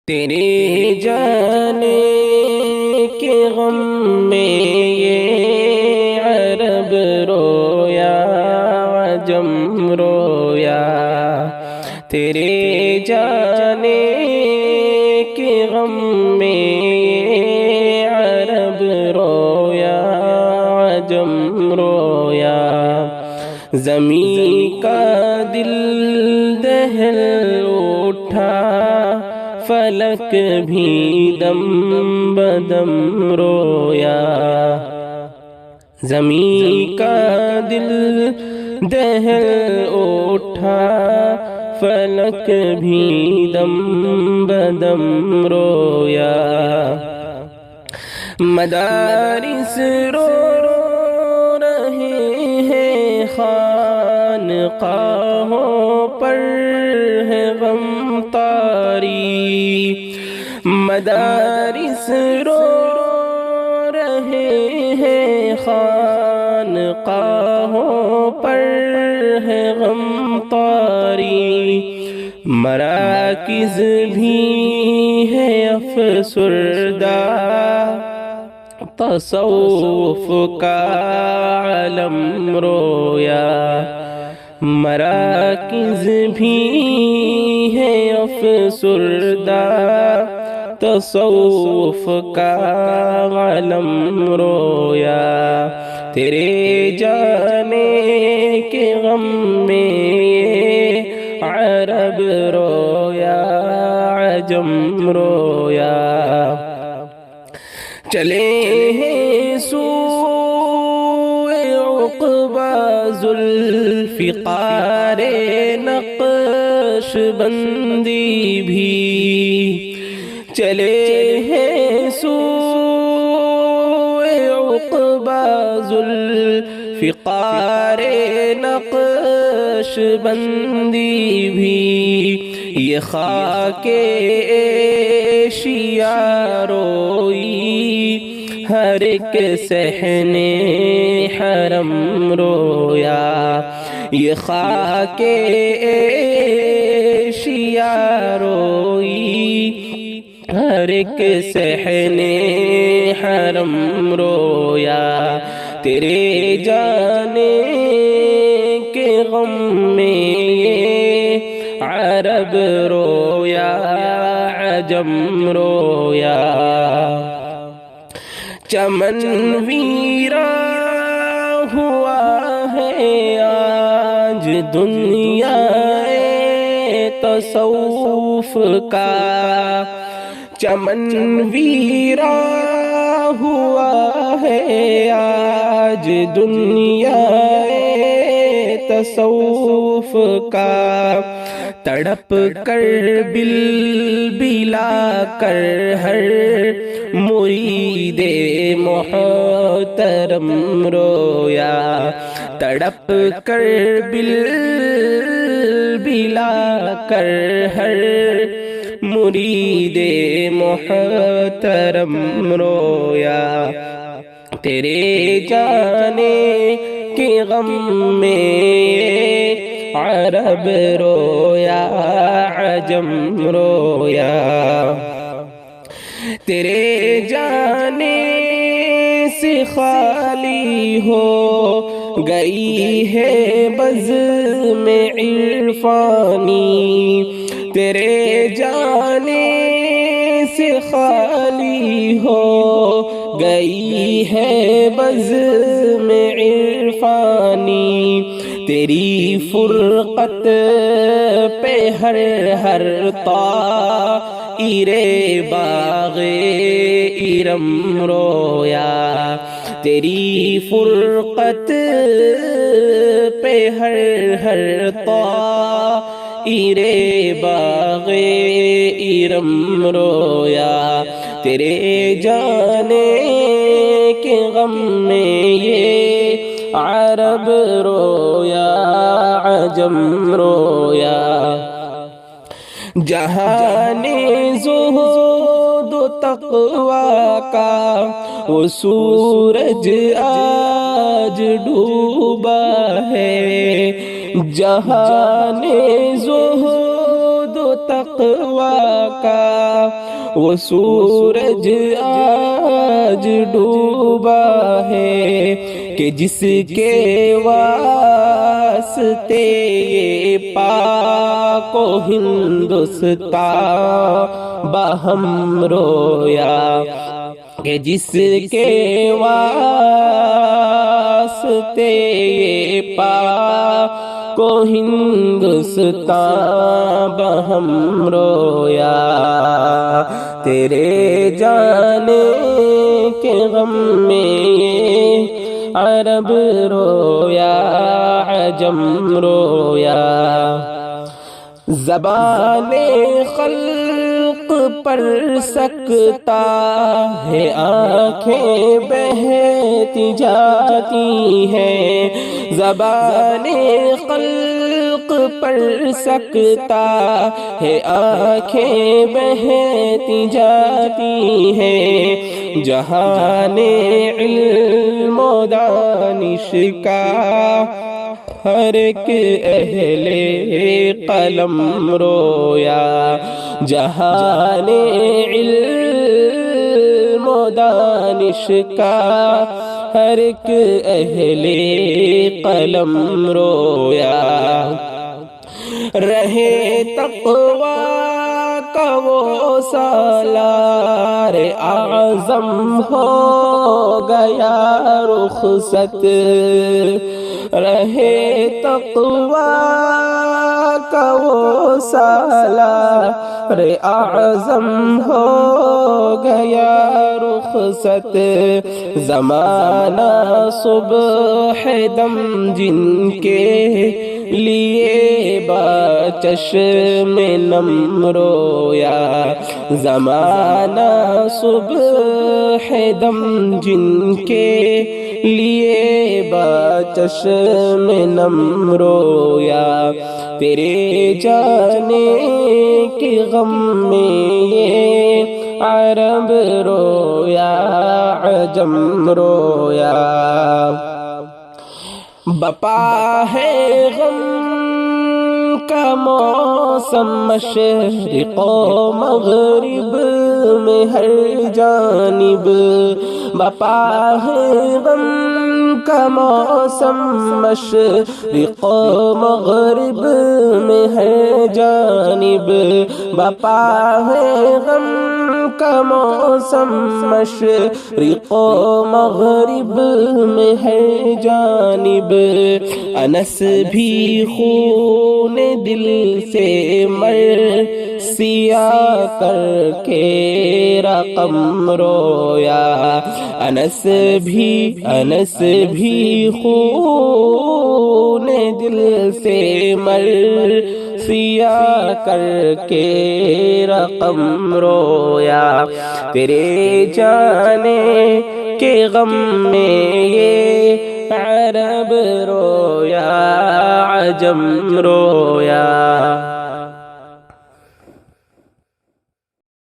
تیرے جانے کے غم میں یہ عرب رویا عجم رویا، تیرے جانے کے غم میں یہ عرب رویا عجم رویا، زمین کا دل دہل اٹھا فلک بھی دم بدم رویا، زمین کا دل دہل اٹھا فلک بھی دم بدم رویا، مدارس رو رہے ہیں خانقاہوں پر ہے غم طاری، مدارس رو رہے ہیں خانقاہوں پر ہے غم طاری، مراکز بھی ہے افسردہ تصوف کا علم رویا، مراکز بھی ہے افسردہ تصوف کا علم رویا، تیرے جانے کے غم میں عرب رویا عجم رویا، چلے ہیں سوئے عقبہ ذوالفقار نقش بندی بھی، چلے ہیں سوئے عقبہ ذوالفقار نقش بندی بھی، یہ خاک ایشیا روئی ہر ایک صحن حرم رویا، یہ خاک ایشیا روئی ہر ایک صحن حرم رویا، تیرے جانے کے غم میں یہ عرب رویا عجم رویا، چمن ویران ہوا ہے آج دنیا تصوف کا، چمن ویران ہوا ہے آج دنیا تصوف کا، تڑپ کر بلا کر ہر مرید محترم رویا، تڑپ کر بلا کر ہر مرید محترم رویا، تیرے جانے کے غم میں عرب رویا عجم رویا، تیرے جانے سے خالی ہو گئی ہے بزم عرفانی، تیرے جانے سے خالی ہو گئی ہے بزم عرفانی، تیری فرقت پہ ہر طائر باغ ارم رویا، تیری فرقت پہ ہر طائر باغ ارم رویا، تیرے جانے کے غم میں یہ عرب رویا عجم رویا، جہان زہد و تقوی کا وہ سورج آج ڈوبا ہے، جہان زہد و تقوی کا وہ سورج آج ڈوبا ہے کہ جس کے واسطے یہ پاک و ہندوستان باہم رویا کہ جس کے واسطے یہ پاک و ہندوستان باہم رویا تیرے جانے کے غم میں عرب رویا عجم رویا زبان خلق پر سکتا ہے آنکھیں بہتی جاتی ہیں زبان خلق پر سکتا ہے آنکھیں بہتی جاتی ہیں جہان علم و دانش کا ہر ایک اہل قلم رویا جہان علم و دانش کا ہر ایک اہل قلم رویا رہے تقوی کا وہ سالار اعظم ہو گیا رخصت رہے تقوی کا وہ سالار اعظم ہو گیا رخصت زمانہ صبح دم جن کے لیے با چشم نم رویا زمانہ صبح دم جن کے لیے با چشم نم رویا تیرے جانے کے غم میں یہ عرب رویا عجم رویا بپا ہے غم کا موسم مشرق و مغرب میں ہر جانب بپا ہے غم کا موسم مشرق و مغرب میں ہر جانب بپا ہے غم کا موسم مشرق و مغرب میں ہے جانب انس بھی خون دل سے مر سیاہ کر کے رقم رویا انس بھی خون دل سے مر سیاہ کر کے رقم رویا تیرے جانے کے غم میں یہ عرب رویا عجم رویا